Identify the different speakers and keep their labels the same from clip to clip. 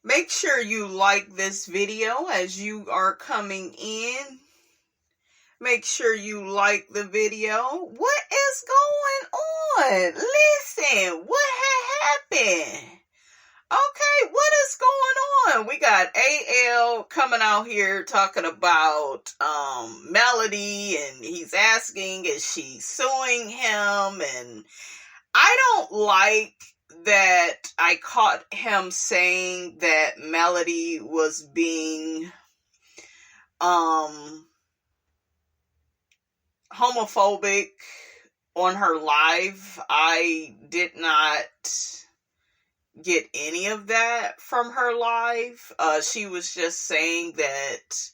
Speaker 1: Make sure you like this video as you are coming in. Make sure you like the video. What is going on? Listen, what happened? Okay, what is going on? We got AL coming out here talking about Melody, and he's asking, is she suing him? And I don't like that I caught him saying that Melody was being homophobic on her live. I did not get any of that from her live. She was just saying that,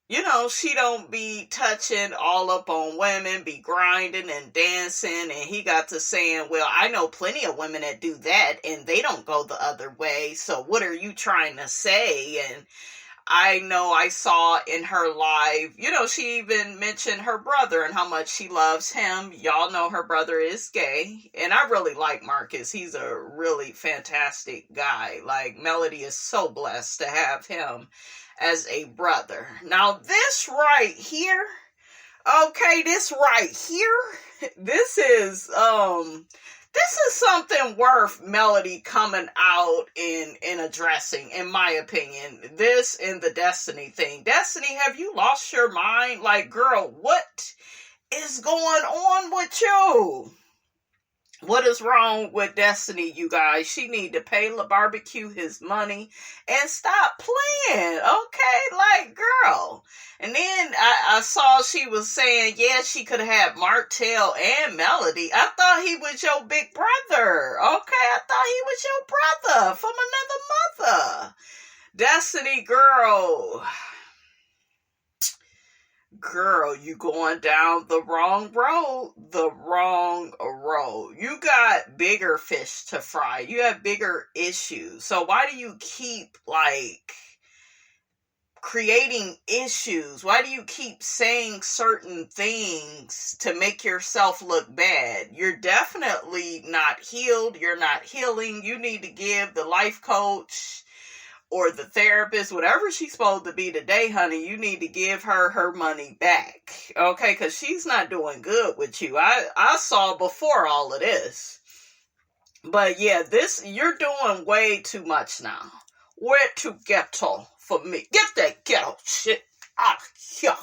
Speaker 1: you know, she don't be touching all up on women, be grinding and dancing, and he got to saying, well, I know plenty of women that do that, and they don't go the other way, so what are you trying to say? And I know I saw in her live, you know, she even mentioned her brother and how much she loves him. Y'all know her brother is gay, and I really like Marcus. He's a really fantastic guy. Like, Melody is so blessed to have him as a brother. Now, this right here, okay, this right here, this is something worth Melody coming out and addressing, in my opinion. This and the Destiny thing. Destiny, have you lost your mind? Like, girl, what is going on with you? What is wrong with Destiny, you guys? She need to pay LaBarbecue his money and stop playing, okay? Like, girl. And then I saw she was saying, yeah, she could have had Martel and Melody. I thought he was your big brother, okay? I thought he was your brother from another mother. Destiny, girl. Girl, you going down the wrong road. You got bigger fish to fry. You have bigger issues. So why do you keep, like, creating issues? Why do you keep saying certain things to make yourself look bad? You're definitely not healed. You're not healing. You need to give the life coach or the therapist, whatever she's supposed to be today, honey, you need to give her her money back, okay? Because she's not doing good with you. I saw before all of this. But yeah, you're doing way too much now. Way too ghetto for me. Get that ghetto shit out of here.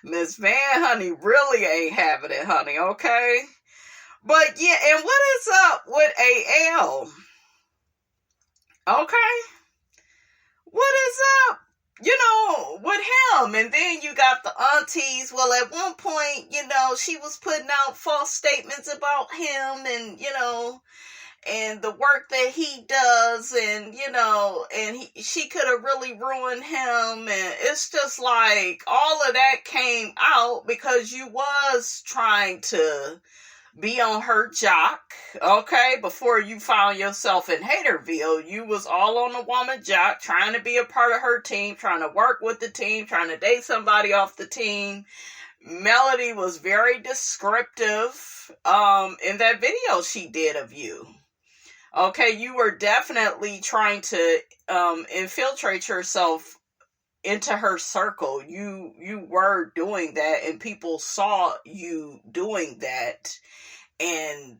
Speaker 1: Miss Van, honey, really ain't having it, honey, okay? But yeah, and what is up with AL? Okay, what is up, you know, with him? And then you got the aunties. Well, at one point, you know, she was putting out false statements about him and, you know, and the work that he does, and, you know, and she could have really ruined him. And it's just like all of that came out because you was trying to be on her jock, okay? Before you found yourself in Haterville, you was all on the woman jock, trying to be a part of her team, trying to work with the team, trying to date somebody off the team. Melody was very descriptive in that video she did of you. Okay, you were definitely trying to infiltrate yourself into her circle. You were doing that, and people saw you doing that. And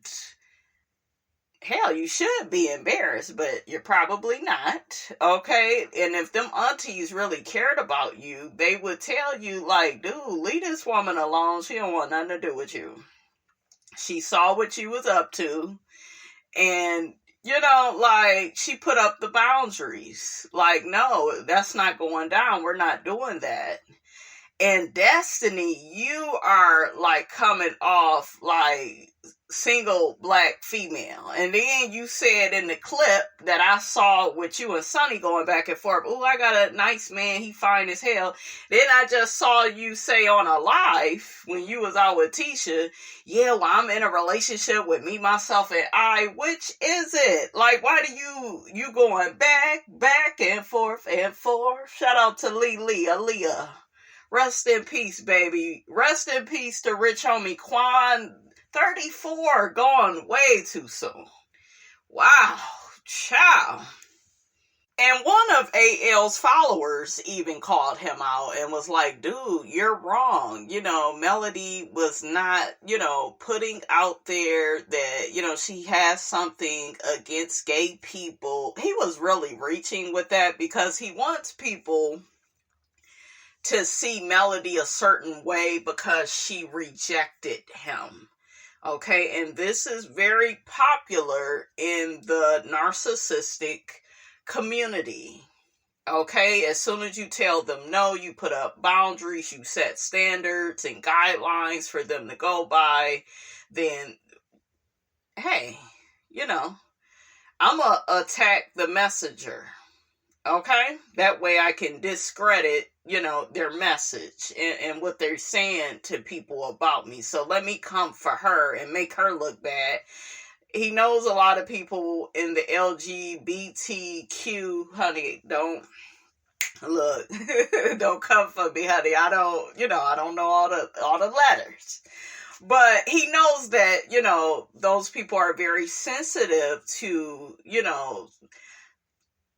Speaker 1: hell, you should be embarrassed, but you're probably not, okay? And if them aunties really cared about you, they would tell you, like, dude, leave this woman alone. She don't want nothing to do with you. She saw what you was up to, and, you know, like, she put up the boundaries. Like, no, that's not going down. We're not doing that. And Destiny, you are, like, coming off, like, single black female. And then you said in the clip that I saw with you and Sonny going back and forth, oh, I got a nice man, he fine as hell. Then I just saw you say on a live when you was out with Tisha, yeah, well, I'm in a relationship with me, myself, and I. Which is it? Like, why do you going back and forth and forth? Shout out to Aaliyah. Rest in peace, baby. Rest in peace to rich homie Quan. 34, gone way too soon. Wow. AL's followers even called him out and was like, dude, you're wrong. Melody was not, putting out there that, she has something against gay people. He was really reaching with that because he wants people to see Melody a certain way because she rejected him. Okay, and this is very popular in the narcissistic community. Okay, as soon as you tell them no, you put up boundaries, you set standards and guidelines for them to go by, then, hey, I'm going to attack the messenger. Okay, that way I can discredit, their message and what they're saying to people about me. So let me come for her and make her look bad. He knows a lot of people in the LGBTQ, honey, don't come for me, honey. I don't know all the letters. But he knows that, those people are very sensitive to,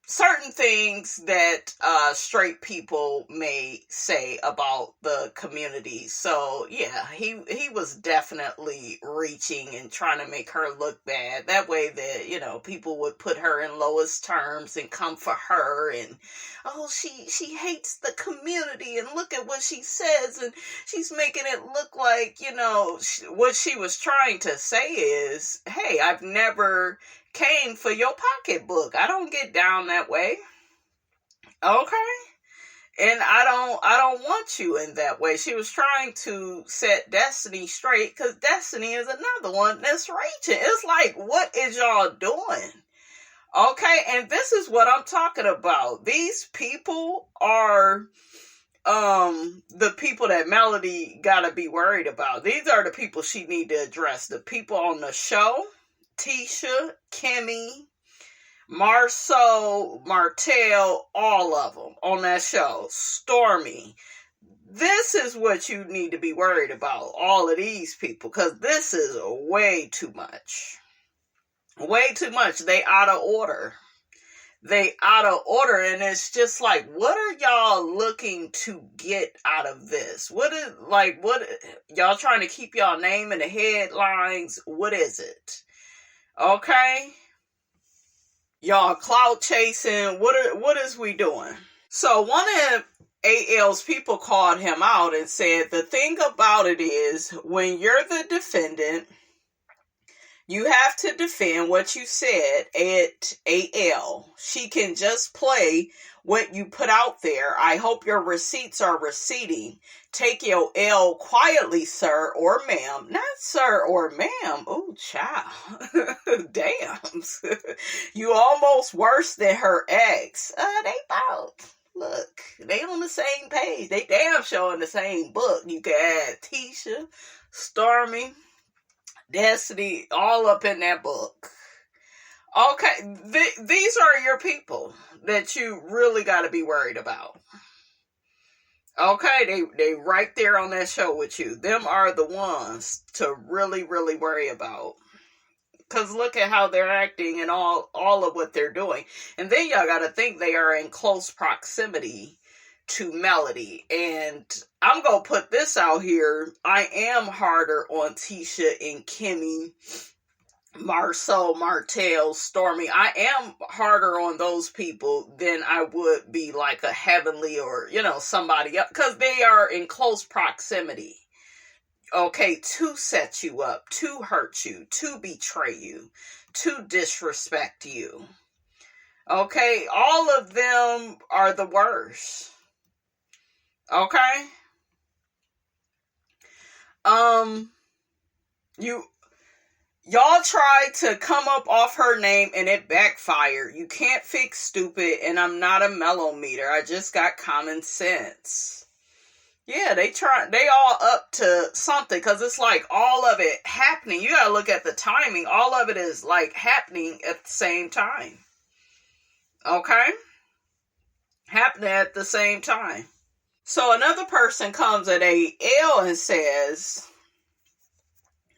Speaker 1: certain things that straight people may say about the community. So yeah, he was definitely reaching and trying to make her look bad. That way that, people would put her in lowest terms and come for her and, oh, she hates the community and look at what she says and she's making it look like, what she was trying to say is, hey, I've never came for your pocketbook. I don't get down that way. Okay? And I don't want you in that way. She was trying to set Destiny straight because Destiny is another one that's raging. It's like, what is y'all doing? Okay? And this is what I'm talking about. These people are the people that Melody gotta be worried about. These are the people she need to address. The people on the show, Tisha, Kimmy, Marceau, Martel, all of them on that show. Stormy. This is what you need to be worried about. All of these people. Because this is way too much. Way too much. They out of order. And it's just like, what are y'all looking to get out of this? What y'all trying to keep y'all name in the headlines? What is it? Okay? Y'all clout chasing. What is we doing? So one of AL's people called him out and said, the thing about it is, when you're the defendant, you have to defend what you said at AL. She can just play what you put out there. I hope your receipts are receipting. Take your L quietly, sir or ma'am. Not sir or ma'am. Oh, child. Damn. You almost worse than her ex. They both. Look, they on the same page. They damn sure in the same book. You can add Tisha, Stormy, Destiny, all up in that book. Okay, these are your people that you really got to be worried about. Okay, they right there on that show with you. Them are the ones to really, really worry about. Because look at how they're acting and all of what they're doing. And then y'all got to think they are in close proximity to Melody. And I'm going to put this out here. I am harder on Tisha and Kimmy, Marceau, Martel, Stormy. I am harder on those people than I would be like a Heavenly or, somebody else. Because they are in close proximity. Okay, to set you up, to hurt you, to betray you, to disrespect you. Okay, all of them are the worst. Okay? Y'all tried to come up off her name and it backfired. You can't fix stupid, and I'm not a mellometer. I just got common sense. Yeah, they all up to something, because it's like all of it happening. You gotta look at the timing. All of it is like happening at the same time. Okay? Happening at the same time. So another person comes at AL and says,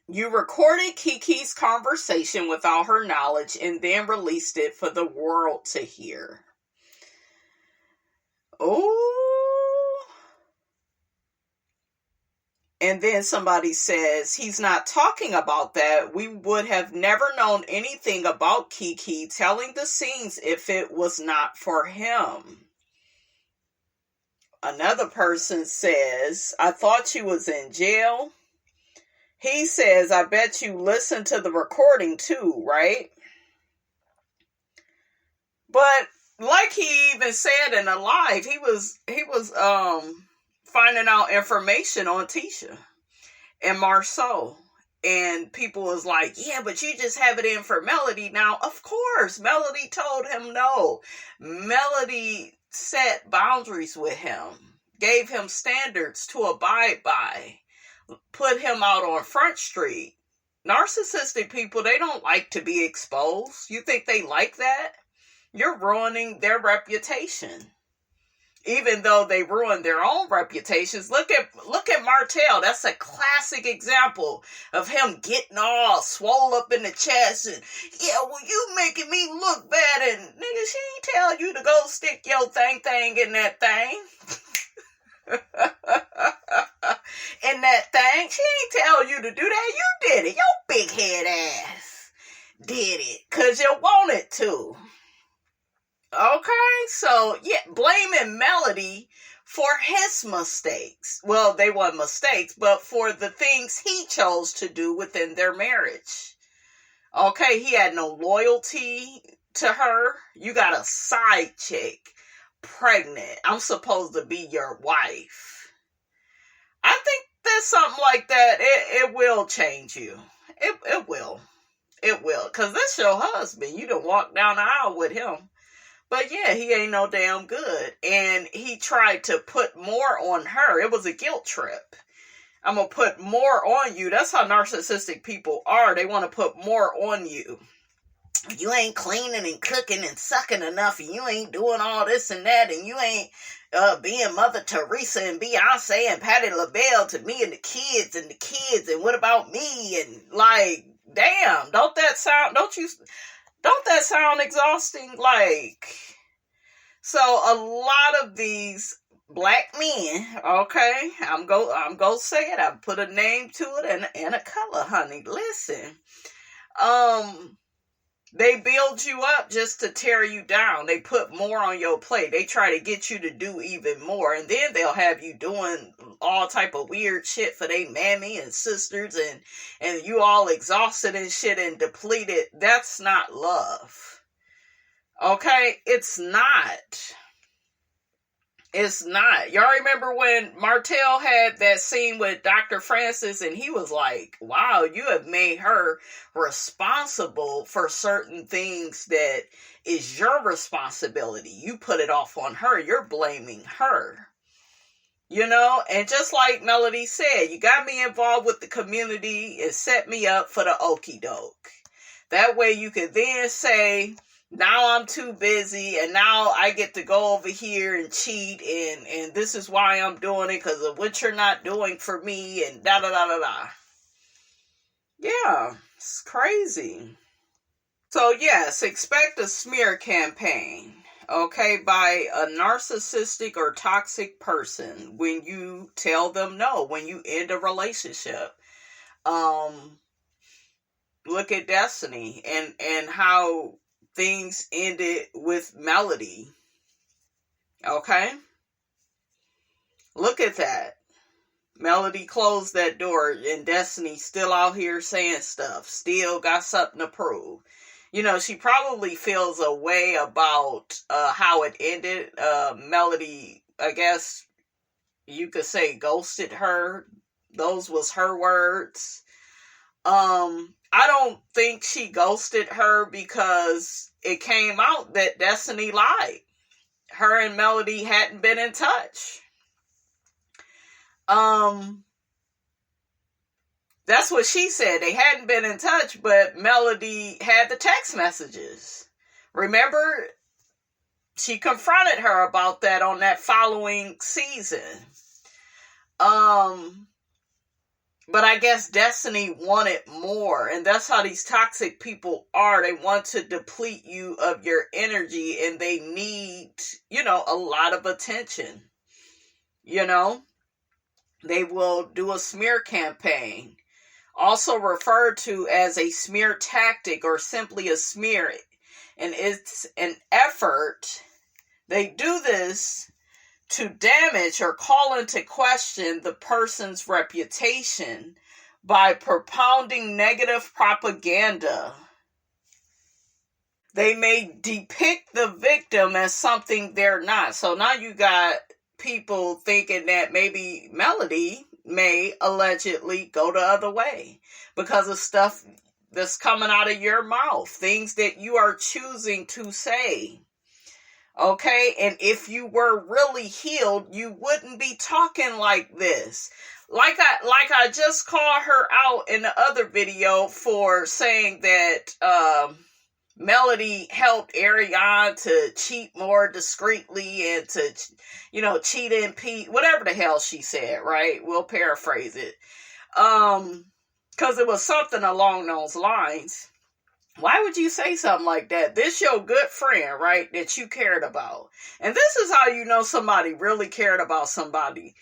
Speaker 1: you recorded Kiki's conversation without her knowledge and then released it for the world to hear. Oh. And then somebody says, he's not talking about that. We would have never known anything about Kiki telling the scenes if it was not for him. Another person says, I thought you was in jail. He says, I bet you listened to the recording too, right? But like he even said in a live, he was finding out information on Tisha and Marceau. And people was like, yeah, but you just have it in for Melody. Now, of course, Melody told him no. Melody set boundaries with him, gave him standards to abide by, put him out on Front Street. Narcissistic people, they don't like to be exposed. You think they like that? You're ruining their reputation. Even though they ruin their own reputations. Look at Martel. That's a classic example of him getting all swole up in the chest and, yeah, well, you making me look bad, and nigga, she ain't tell you to go stick your thing in that thing. In that thing. She ain't tell you to do that. You did it. Your big head ass did it. 'Cause you wanted to. Okay, so yeah, blaming Melody for his mistakes. Well, they weren't mistakes, but for the things he chose to do within their marriage. Okay, he had no loyalty to her. You got a side chick, pregnant. I'm supposed to be your wife. I think that something like that, it will change you. It will. It will. Because this your husband. You done walk down the aisle with him. But yeah, he ain't no damn good. And he tried to put more on her. It was a guilt trip. I'm going to put more on you. That's how narcissistic people are. They want to put more on you. You ain't cleaning and cooking and sucking enough. And you ain't doing all this and that. And you ain't being Mother Teresa and Beyonce and Patti LaBelle to me and the kids. And what about me? And like, damn, don't that sound exhausting? Like, so a lot of these black men, okay, I'm go say it. I put a name to it and a color, honey. Listen, they build you up just to tear you down. They put more on your plate. They try to get you to do even more, and then they'll have you doing all type of weird shit for they mammy and sisters, and you all exhausted and shit and depleted. That's not love. Okay? It's not. It's not. Y'all remember when Martel had that scene with Dr. Francis and he was like, wow, you have made her responsible for certain things that is your responsibility. You put it off on her. You're blaming her. You know, and just like Melody said, you got me involved with the community and set me up for the okie doke. That way you could then say, now I'm too busy and now I get to go over here and cheat and this is why I'm doing it because of what you're not doing for me and da da da da da. Yeah, it's crazy. So yes, expect a smear campaign, okay, by a narcissistic or toxic person when you tell them no, when you end a relationship. Look at Destiny and how things ended with Melody. Okay? Look at that. Melody closed that door and Destiny still out here saying stuff. Still got something to prove. You know, she probably feels a way about how it ended. Melody, I guess you could say, ghosted her. Those was her words. I don't think she ghosted her because it came out that Destiny lied. Her and Melody hadn't been in touch. That's what she said. They hadn't been in touch, but Melody had the text messages. Remember, she confronted her about that on that following season. But I guess Destiny wanted more, and that's how these toxic people are. They want to deplete you of your energy, and they need, a lot of attention. They will do a smear campaign, also referred to as a smear tactic or simply a smear, and it's an effort. They do this to damage or call into question the person's reputation by propounding negative propaganda. They may depict the victim as something they're not. So now you got people thinking that maybe Melody may allegedly go the other way because of stuff that's coming out of your mouth, things that you are choosing to say. Okay, and if you were really healed, you wouldn't be talking like this. Like I just called her out in the other video for saying that Melody helped Ariane to cheat more discreetly and to, cheat and Pete, whatever the hell she said, right? We'll paraphrase it. Because it was something along those lines. Why would you say something like that? This your good friend, right, that you cared about. And this is how you know somebody really cared about somebody.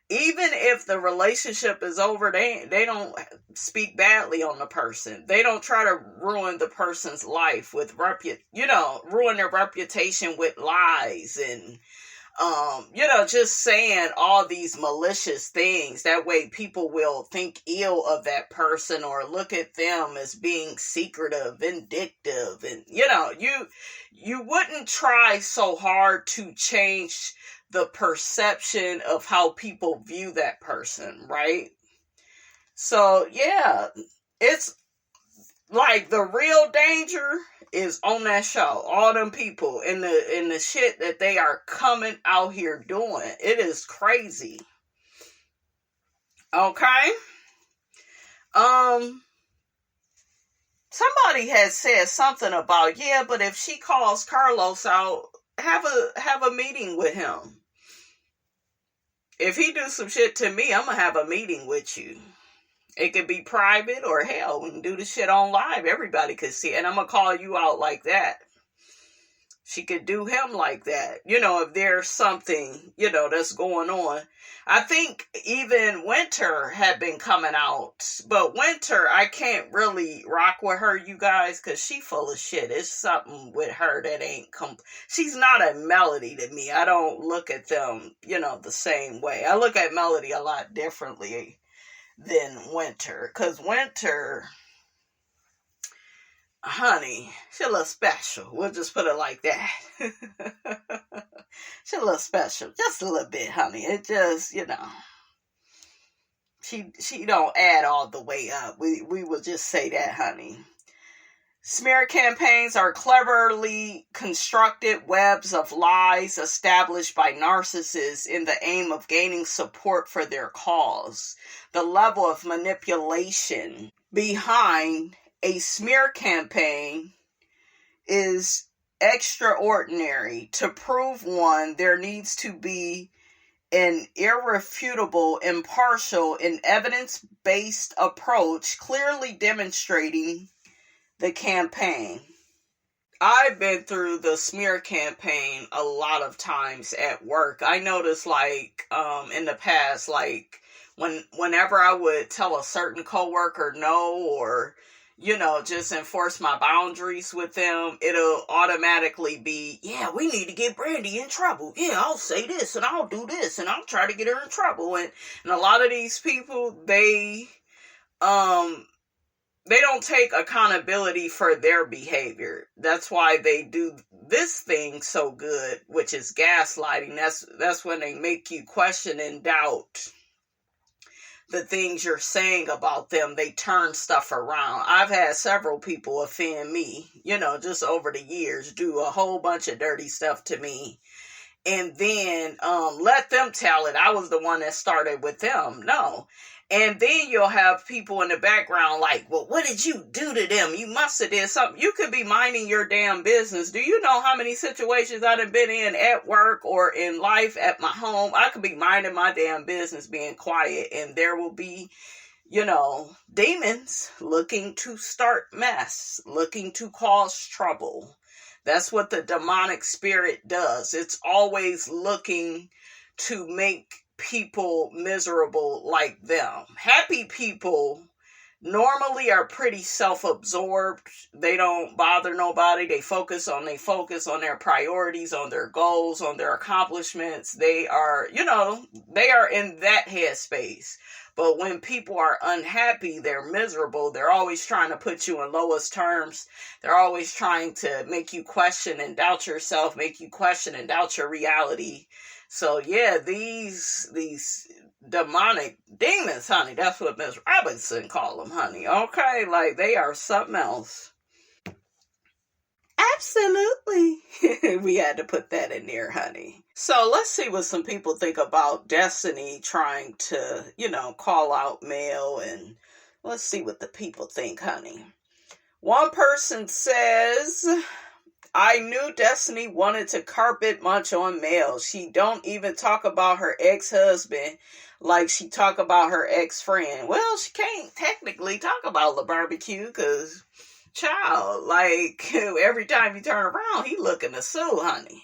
Speaker 1: Even if the relationship is over, they don't speak badly on the person. They don't try to ruin the person's life with ruin their reputation with lies and just saying all these malicious things. That way people will think ill of that person or look at them as being secretive, vindictive. And, you wouldn't try so hard to change the perception of how people view that person, right? So, yeah, it's like the real danger is on that show. All them people in the shit that they are coming out here doing. It is crazy. Okay? Somebody has said something about, but if she calls Carlos out, have a meeting with him. If he do some shit to me, I'm gonna have a meeting with you. It could be private or hell, we can do the shit on live. Everybody could see it. And I'm going to call you out like that. She could do him like that. If there's something, that's going on. I think even Winter had been coming out. But Winter, I can't really rock with her, you guys, because she full of shit. It's something with her that ain't she's not a Melody to me. I don't look at them, the same way. I look at Melody a lot differently than Winter, because Winter, honey, she a little special. We'll just put it like that. She a little special, just a little bit, honey. It just, she don't add all the way up. We will just say that, honey. Smear campaigns are cleverly constructed webs of lies established by narcissists in the aim of gaining support for their cause. The level of manipulation behind a smear campaign is extraordinary. To prove one, there needs to be an irrefutable, impartial, and evidence-based approach clearly demonstrating the campaign. I've been through the smear campaign a lot of times at work. I noticed in the past, whenever I would tell a certain coworker no, or just enforce my boundaries with them, it'll automatically be, we need to get Brandy in trouble. I'll say this and I'll do this and I'll try to get her in trouble. And a lot of these people, they don't take accountability for their behavior. That's why they do this thing so good, which is gaslighting. That's when they make you question and doubt the things you're saying about them. They turn stuff around. I've had several people offend me, just over the years, do a whole bunch of dirty stuff to me. And then let them tell it. I was the one that started with them. No. And then you'll have people in the background like, well, what did you do to them? You must have did something. You could be minding your damn business. Do you know how many situations I've been in at work or in life at my home? I could be minding my damn business, being quiet, and there will be, demons looking to start mess, looking to cause trouble. That's what the demonic spirit does. It's always looking to make people miserable like them. Happy people normally are pretty self-absorbed. They don't bother nobody. They focus on their priorities, on their goals, on their accomplishments. They are in that headspace. But when people are unhappy, they're miserable, they're always trying to put you in lowest terms. They're always trying to make you question and doubt yourself, make you question and doubt your reality. So yeah, these demonic demons, honey, that's what Miss Robinson called them, honey. Okay, like they are something else. Absolutely. We had to put that in there, honey. So let's see what some people think about Destiny trying to, call out male, and let's see what the people think, honey. One person says, I knew Destiny wanted to carpet munch on males. She don't even talk about her ex-husband like she talk about her ex-friend. Well, she can't technically talk about the barbecue because, child, like every time you turn around, he looking to sue, honey.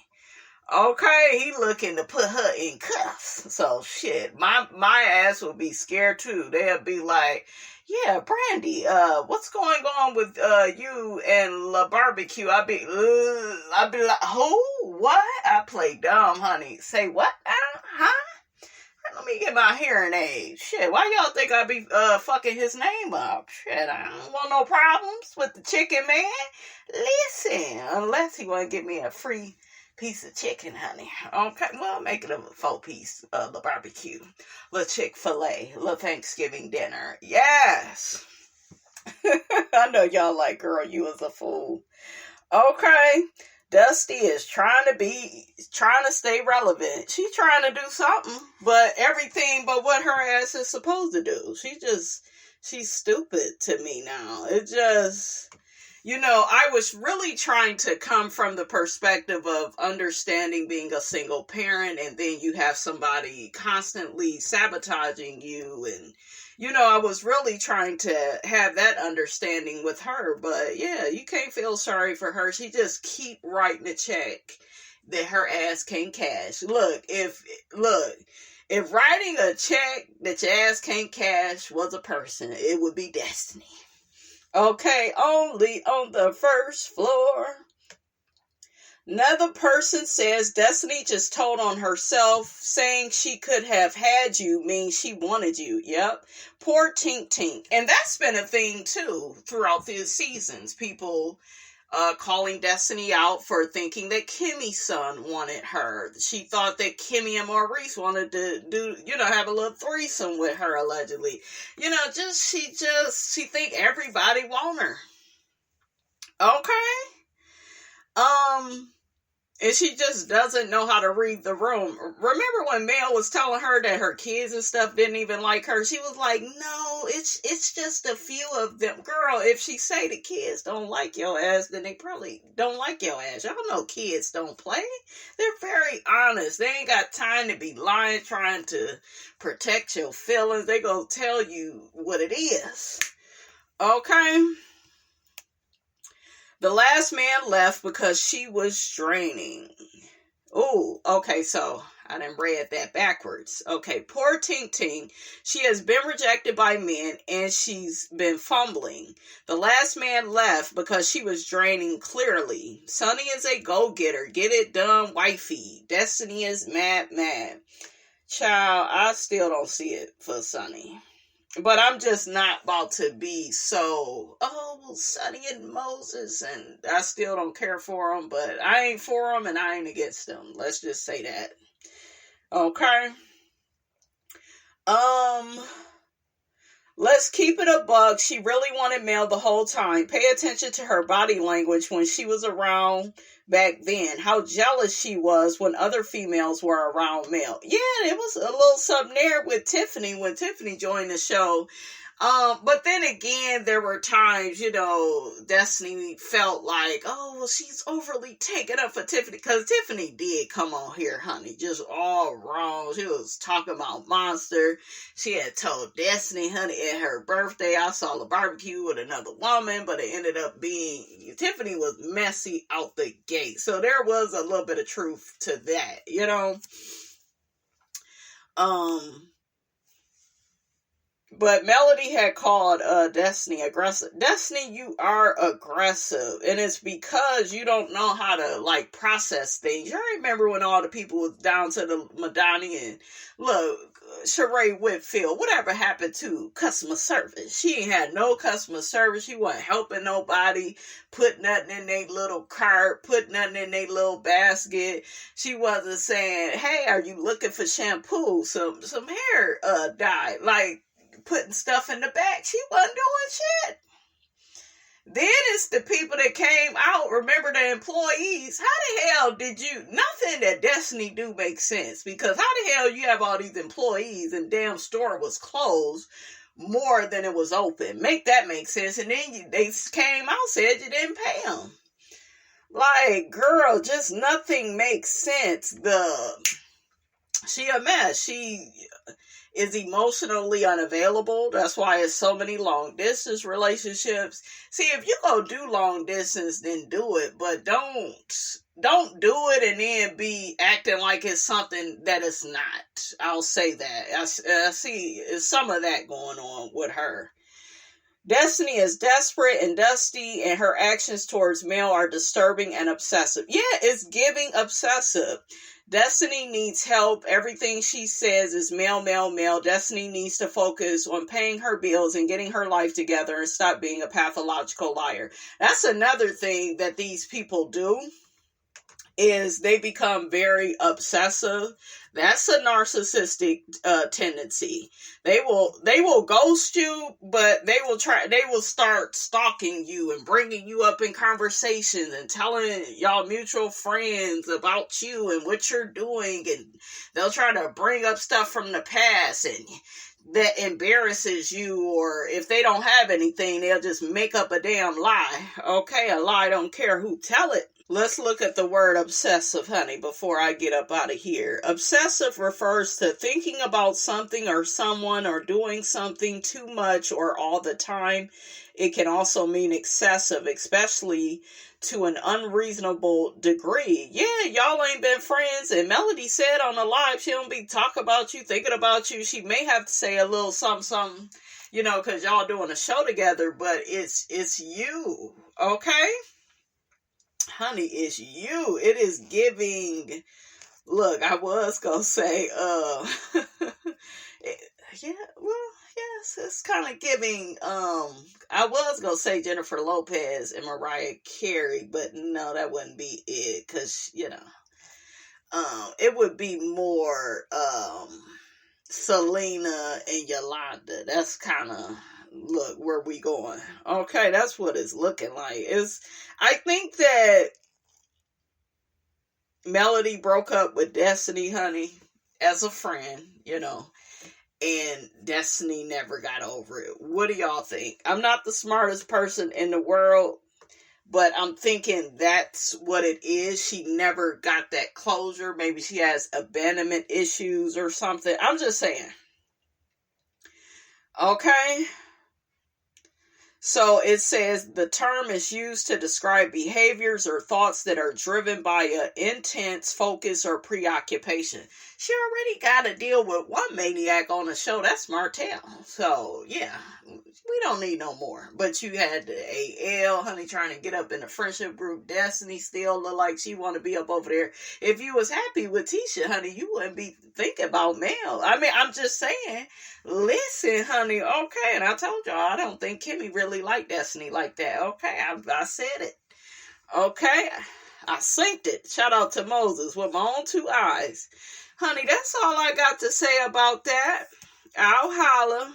Speaker 1: Okay, he looking to put her in cuffs. So shit, my ass would be scared too. They'll be like, yeah, Brandy, what's going on with you and La Barbecue? I'd be like, who? What? I play dumb, honey. Say what? Huh? Let me get my hearing aid. Shit, why y'all think I be fucking his name up? Shit, I don't want no problems with the chicken man. Listen, unless he want to give me a free piece of chicken, honey. Okay, well, make it a 4-piece of the barbecue. Little Chick-fil-A, little Thanksgiving dinner. Yes. I know y'all like, girl, you was a fool. Okay. Dusty is trying to stay relevant. She's trying to do something, but everything but what her ass is supposed to do. She's stupid to me now. It just, I was really trying to come from the perspective of understanding being a single parent, and then you have somebody constantly sabotaging you, and I was really trying to have that understanding with her, but yeah, you can't feel sorry for her. She just keep writing a check that her ass can't cash. Look, if writing a check that your ass can't cash was a person, it would be Destiny. Okay, only on the first floor. Another person says Destiny just told on herself, saying she could have had you means she wanted you. Yep. Poor Tink Tink. And that's been a thing too throughout these seasons. People calling Destiny out for thinking that Kimmy's son wanted her. She thought that Kimmy and Maurice wanted to have a little threesome with her, allegedly. She think everybody want her. Okay. And she just doesn't know how to read the room. Remember when Mel was telling her that her kids and stuff didn't even like her? She was like, no, it's just a few of them. Girl, if she say the kids don't like your ass, then they probably don't like your ass. Y'all know kids don't play. They're very honest. They ain't got time to be lying, trying to protect your feelings. They gonna tell you what it is. Okay? The last man left because she was draining. Oh, okay, so I done read that backwards. Okay, poor Tink Tink. She has been rejected by men and she's been fumbling. The last man left because she was draining clearly. Sunny is a go-getter. Get it done, wifey. Destiny is mad. Child, I still don't see it for Sunny. But I'm just not about to be so, Sonny and Moses, and I still don't care for them, but I ain't for them and I ain't against them. Let's just say that. Okay? Let's keep it a bug. She really wanted Mel the whole time. Pay attention to her body language when she was around back then. How jealous she was when other females were around Mel. Yeah, it was a little something there with Tiffany when Tiffany joined the show. But then again, there were times, Destiny felt like, oh, well, she's overly taken up for Tiffany. Because Tiffany did come on here, honey, just all wrong. She was talking about Monster. She had told Destiny, honey, at her birthday, I saw a barbecue with another woman, but it ended up being, Tiffany was messy out the gate. So there was a little bit of truth to that, But Melody had called Destiny aggressive. Destiny, you are aggressive. And it's because you don't know how to, process things. You remember when all the people was down to the Madani and, look, Sheree Whitfield, whatever happened to customer service? She ain't had no customer service. She wasn't helping nobody, put nothing in their little cart, put nothing in their little basket. She wasn't saying, hey, are you looking for shampoo, some hair dye, putting stuff in the back. She wasn't doing shit. Then it's the people that came out, remember the employees. How the hell did nothing that Destiny do makes sense, because how the hell you have all these employees and damn store was closed more than it was open? Make that make sense. And then they came out, said you didn't pay them. Girl, just nothing makes sense. She a mess. She is emotionally unavailable. That's why it's so many long distance relationships. See, if you go do long distance, then do it, but don't do it and then be acting like it's something that it's not. I'll say that. I see some of that going on with her. Destiny is desperate and dusty, and her actions towards male are disturbing and obsessive. Yeah, it's giving obsessive. Destiny needs help. Everything she says is male, male, male. Destiny needs to focus on paying her bills and getting her life together and stop being a pathological liar. That's another thing that these people do, is they become very obsessive. That's a narcissistic tendency. They will ghost you, but they will start stalking you and bringing you up in conversations and telling y'all mutual friends about you and what you're doing, and they'll try to bring up stuff from the past and that embarrasses you, or if they don't have anything, they'll just make up a damn lie. Okay, a lie don't care who tell it. Let's look at the word obsessive, honey, before I get up out of here. Obsessive refers to thinking about something or someone or doing something too much or all the time. It can also mean excessive, especially to an unreasonable degree. Yeah, y'all ain't been friends. And Melody said on the live, she don't be talking about you, thinking about you. She may have to say a little something, because y'all doing a show together, but it's you, okay? Honey, it's you. It is giving. Look, I was gonna say, yes, it's kind of giving. I was gonna say Jennifer Lopez and Mariah Carey, but no, that wouldn't be it, because it would be more Selena and Yolanda. That's kind of. Look where we going. Okay, that's what it's looking like. I think that Melody broke up with Destiny, honey, as a friend, and Destiny never got over it. What do y'all think? I'm not the smartest person in the world, but I'm thinking that's what it is. She never got that closure. Maybe she has abandonment issues or something. I'm just saying. Okay? So it says the term is used to describe behaviors or thoughts that are driven by an intense focus or preoccupation. She already got to deal with one maniac on the show. That's Martel. So, yeah, we don't need no more. But you had the AL, honey, trying to get up in the friendship group. Destiny still look like she want to be up over there. If you was happy with Tisha, honey, you wouldn't be thinking about Mel. I mean, I'm just saying, listen, honey, okay. And I told y'all, I don't think Kimmy really liked Destiny like that. Okay, I said it. Okay, I synced it. Shout out to Moses with my own two eyes. Honey, that's all I got to say about that. I'll holla.